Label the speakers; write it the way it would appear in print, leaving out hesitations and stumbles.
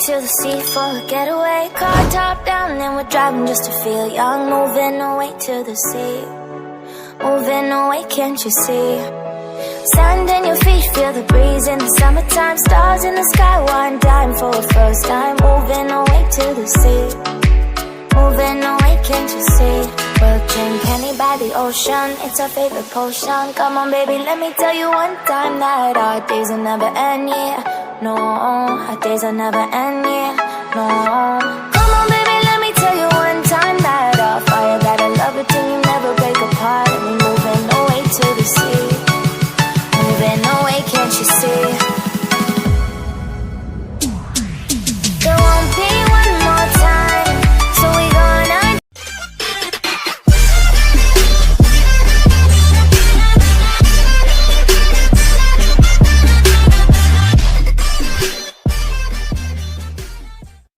Speaker 1: To the sea for a getaway. Car top down and we're driving just to feel young. Moving away to the sea. Moving away, can't you see? Sand in your feet, feel the breeze in the summertime. Stars in the sky, one dime for a first time. Moving away to the sea. Moving away, can't you see? We'll drink honey by the ocean, it's our favorite potion. Come on baby, let me tell you one time that our days will never end, yeah. No, our days will never end, yeah. No.